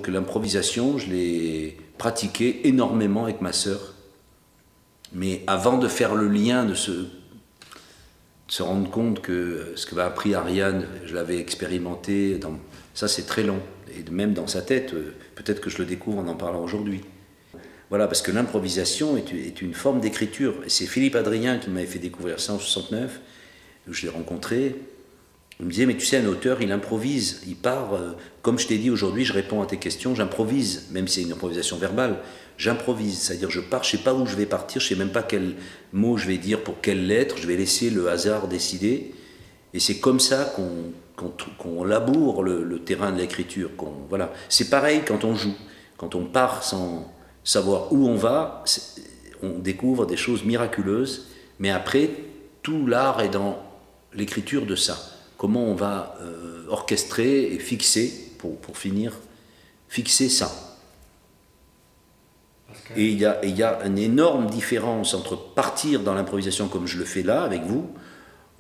Donc l'improvisation, je l'ai pratiquée énormément avec ma sœur. Mais avant de faire le lien, de se rendre compte que ce que m'a appris Ariane, je l'avais expérimenté, ça c'est très long. Et même dans sa tête, peut-être que je le découvre en parlant aujourd'hui. Voilà, parce que l'improvisation est une forme d'écriture. Et c'est Philippe Adrien qui m'avait fait découvrir ça en 69, où je l'ai rencontré. Il me disait, mais tu sais, un auteur, il improvise, il part, comme je t'ai dit aujourd'hui, je réponds à tes questions, j'improvise, même si c'est une improvisation verbale, j'improvise, c'est-à-dire je pars, je ne sais pas où je vais partir, je ne sais même pas quel mot je vais dire pour quelle lettre, je vais laisser le hasard décider, et c'est comme ça qu'on laboure le terrain de l'écriture. Voilà. C'est pareil quand on joue, quand on part sans savoir où on va, on découvre des choses miraculeuses, mais après, tout l'art est dans l'écriture de ça. Comment on va orchestrer et fixer, pour finir, fixer ça. Et il y a une énorme différence entre partir dans l'improvisation comme je le fais là avec vous,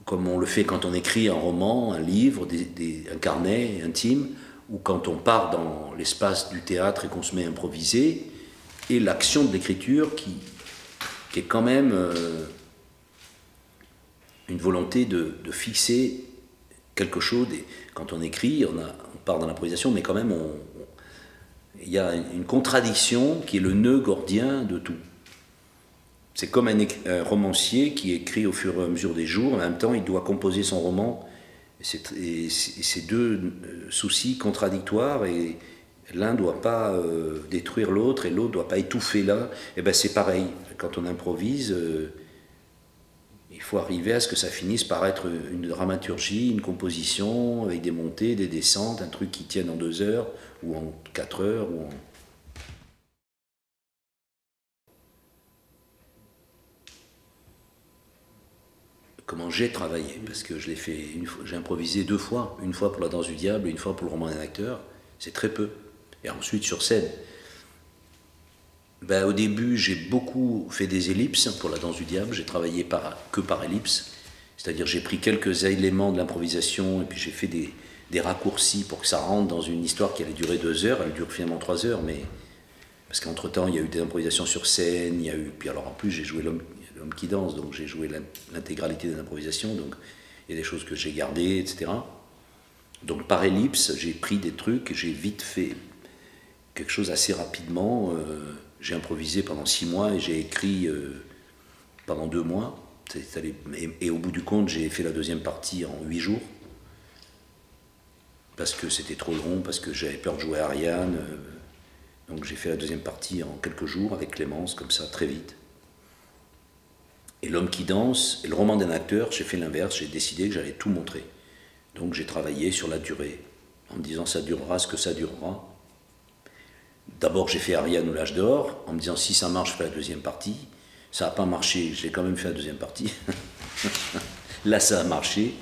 comme on le fait quand on écrit un roman, un livre, un carnet intime, ou quand on part dans l'espace du théâtre et qu'on se met à improviser, et l'action de l'écriture qui est quand même une volonté de fixer quelque chose. Et quand on écrit, on part dans l'improvisation, mais quand même, il y a une contradiction qui est le nœud gordien de tout. C'est comme un romancier qui écrit au fur et à mesure des jours, en même temps, il doit composer son roman. Et c'est deux soucis contradictoires, et l'un ne doit pas détruire l'autre, et l'autre ne doit pas étouffer l'un. Et bien c'est pareil, quand on improvise, il faut arriver à ce que ça finisse par être une dramaturgie, une composition, avec des montées, des descentes, un truc qui tienne en 2 heures, ou en 4 heures, ou en... Comment j'ai travaillé, parce que je l'ai fait, j'ai improvisé 2 fois, une fois pour La Danse du Diable, une fois pour le roman d'un acteur, c'est très peu. Et ensuite sur scène. Ben, au début, j'ai beaucoup fait des ellipses pour La Danse du Diable, j'ai travaillé que par ellipse, c'est-à-dire j'ai pris quelques éléments de l'improvisation et puis j'ai fait des raccourcis pour que ça rentre dans une histoire qui allait durer 2 heures, elle dure finalement 3 heures, mais parce qu'entre-temps, il y a eu des improvisations sur scène, il y a eu, puis alors en plus j'ai joué l'homme qui danse, donc j'ai joué l'intégralité des improvisations, donc il y a des choses que j'ai gardées, etc. Donc par ellipse, j'ai pris des trucs, j'ai vite fait quelque chose assez rapidement. J'ai improvisé pendant 6 mois et j'ai écrit pendant 2 mois. Et au bout du compte, j'ai fait la deuxième partie en 8 jours. Parce que c'était trop long, parce que j'avais peur de jouer à Ariane. Donc j'ai fait la deuxième partie en quelques jours avec Clémence, comme ça, très vite. Et L'Homme qui danse, et le roman d'un acteur, j'ai fait l'inverse, j'ai décidé que j'allais tout montrer. Donc j'ai travaillé sur la durée, en me disant ça durera ce que ça durera. D'abord j'ai fait Ariane ou l'âge d'or, en me disant si ça marche, je fais la deuxième partie. Ça n'a pas marché, j'ai quand même fait la deuxième partie. Là ça a marché.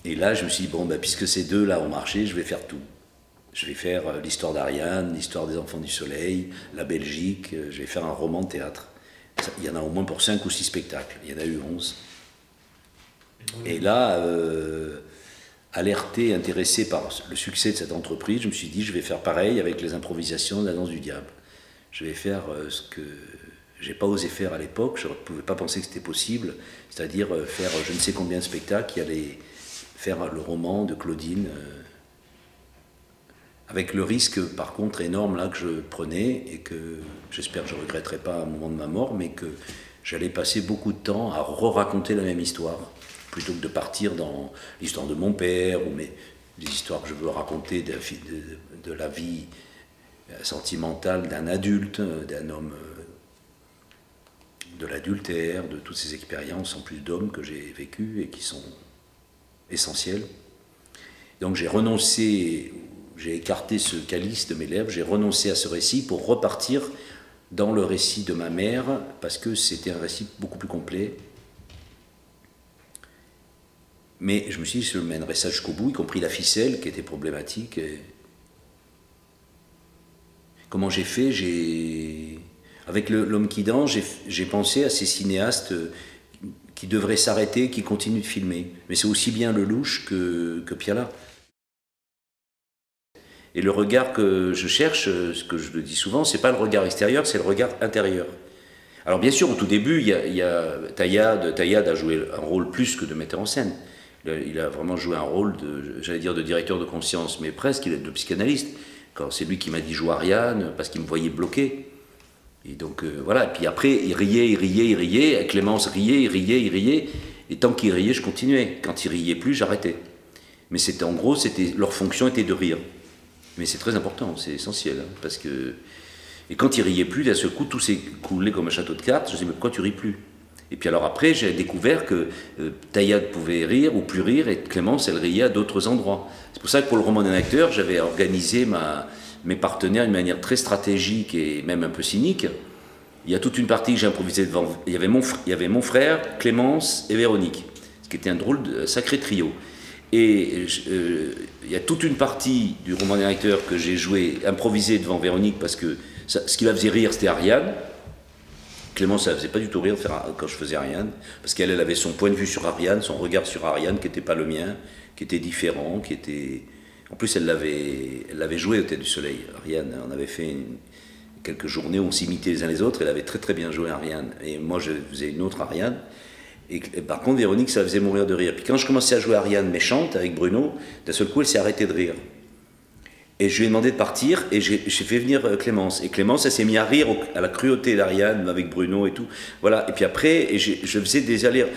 Et là je me suis dit, bon, ben, puisque ces deux-là ont marché, je vais faire tout. Je vais faire l'histoire d'Ariane, l'histoire des Enfants du Soleil, la Belgique, je vais faire un roman de théâtre. Il y en a au moins pour 5 ou 6 spectacles, il y en a eu 11. Et là, alerté, intéressé par le succès de cette entreprise, je me suis dit, je vais faire pareil avec les improvisations de La Danse du Diable. Je vais faire ce que j'ai pas osé faire à l'époque, je ne pouvais pas penser que c'était possible, c'est-à-dire faire je ne sais combien de spectacles, qui allaient faire le roman de Claudine, avec le risque par contre énorme là que je prenais, et que j'espère que je ne regretterai pas au moment de ma mort, mais que j'allais passer beaucoup de temps à re-raconter la même histoire, plutôt que de partir dans l'histoire de mon père, ou des histoires que je veux raconter de la vie sentimentale d'un adulte, d'un homme, de l'adultère, de toutes ces expériences en plus d'hommes que j'ai vécues et qui sont essentielles. Donc j'ai renoncé, j'ai écarté ce calice de mes lèvres, j'ai renoncé à ce récit pour repartir dans le récit de ma mère, parce que c'était un récit beaucoup plus complet. Mais je me suis dit, je mènerai ça jusqu'au bout, y compris la ficelle qui était problématique. Et comment j'ai fait? Avec L'Homme qui danse, j'ai pensé à ces cinéastes qui devraient s'arrêter, qui continuent de filmer. Mais c'est aussi bien Lelouch que Piala. Et le regard que je cherche, ce que je le dis souvent, c'est pas le regard extérieur, c'est le regard intérieur. Alors bien sûr, au tout début, Taïad a joué un rôle plus que de metteur en scène. Il a vraiment joué un rôle j'allais dire, de directeur de conscience, mais presque, il est de psychanalyste. Quand c'est lui qui m'a dit joue Ariane, parce qu'il me voyait bloqué. Et donc voilà, et puis après, il riait, Clémence riait, il riait, et tant qu'il riait, je continuais. Quand il riait plus, j'arrêtais. Mais c'était en gros, leur fonction était de rire. Mais c'est très important, c'est essentiel, hein, parce que... Et quand il riait plus, d'un seul coup, tout s'est coulé comme un château de cartes. Je me disais, mais pourquoi tu ris plus? Et puis alors après, j'ai découvert que Taïad pouvait rire ou plus rire, et Clémence, elle riait à d'autres endroits. C'est pour ça que pour le roman d'un acteur, j'avais organisé mes partenaires d'une manière très stratégique et même un peu cynique. Il y a toute une partie que j'ai improvisée devant. Il y avait mon frère, Clémence et Véronique, ce qui était un drôle de sacré trio. Et il y a toute une partie du roman d'un acteur que j'ai joué, improvisé devant Véronique, parce que ce qui la faisait rire, c'était Ariane. Clémence, ça ne faisait pas du tout rire quand je faisais Ariane, parce qu'elle avait son point de vue sur Ariane, son regard sur Ariane, qui n'était pas le mien, qui était différent, qui était... En plus, elle l'avait joué au Tête du Soleil, Ariane. On avait fait quelques journées où on s'imitait les uns les autres, elle avait très très bien joué Ariane. Et moi, je faisais une autre Ariane. Et par contre, Véronique, ça la faisait mourir de rire. Puis quand je commençais à jouer Ariane méchante avec Bruno, d'un seul coup, elle s'est arrêtée de rire. Et je lui ai demandé de partir, et j'ai fait venir Clémence. Et Clémence, elle s'est mise à rire à la cruauté d'Ariane avec Bruno et tout. Voilà. Et puis après, je faisais des allers.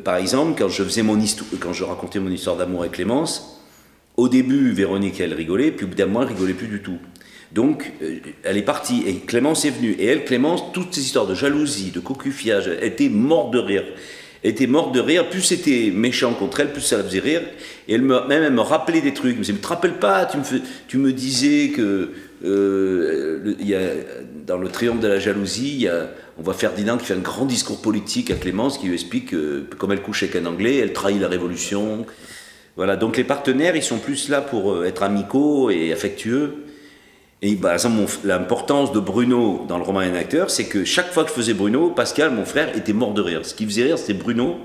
Par exemple, quand je racontais mon histoire d'amour avec Clémence, au début, Véronique, elle rigolait, puis au bout d'un mois, elle rigolait plus du tout. Donc, elle est partie, et Clémence est venue. Et elle, Clémence, toutes ces histoires de jalousie, de cocufiage, elle était morte de rire. Elle était morte de rire, plus c'était méchant contre elle, plus ça la faisait rire. Et elle me rappelait des trucs. Elle me disait, mais tu te rappelles pas, tu me disais que dans le triomphe de la jalousie, on voit Ferdinand qui fait un grand discours politique à Clémence, qui lui explique que comme elle couche avec un Anglais, elle trahit la Révolution. Voilà, donc les partenaires, ils sont plus là pour être amicaux et affectueux. Et par exemple, l'importance de Bruno dans le roman d'un acteur, c'est que chaque fois que je faisais Bruno, Pascal, mon frère, était mort de rire. Ce qui faisait rire, c'était Bruno.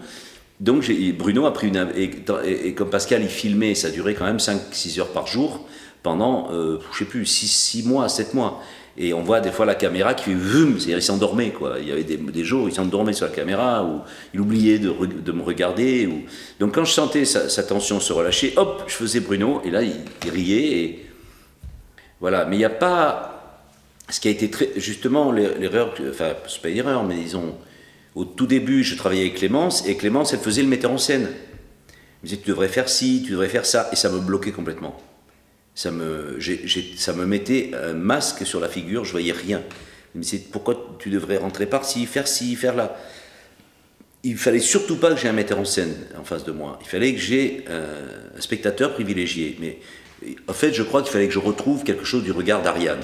Donc Bruno a pris et comme Pascal, il filmait, ça durait quand même 5-6 heures par jour, pendant, je sais plus, 6 mois, 7 mois. Et on voit des fois la caméra qui fait vum, c'est-à-dire il s'endormait, quoi. Il y avait des jours où il s'endormait sur la caméra, ou il oubliait de me regarder. Donc quand je sentais sa tension se relâcher, hop, je faisais Bruno, et là, il riait, et... Voilà, mais il n'y a pas... Ce qui a été justement l'erreur, enfin, c'est pas une erreur, mais disons, au tout début, je travaillais avec Clémence, et Clémence, elle faisait le metteur en scène. Elle me disait, tu devrais faire ci, tu devrais faire ça, et ça me bloquait complètement. Ça me mettait un masque sur la figure, je voyais rien. Elle me disait, pourquoi tu devrais rentrer par ci, faire là. Il fallait surtout pas que j'ai un metteur en scène en face de moi. Il fallait que j'ai un spectateur privilégié. Mais en fait, je crois qu'il fallait que je retrouve quelque chose du regard d'Ariane.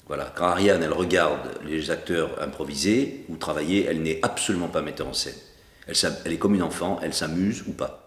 Voilà, quand Ariane, elle regarde les acteurs improviser ou travailler, elle n'est absolument pas metteur en scène. Elle est comme une enfant, elle s'amuse ou pas.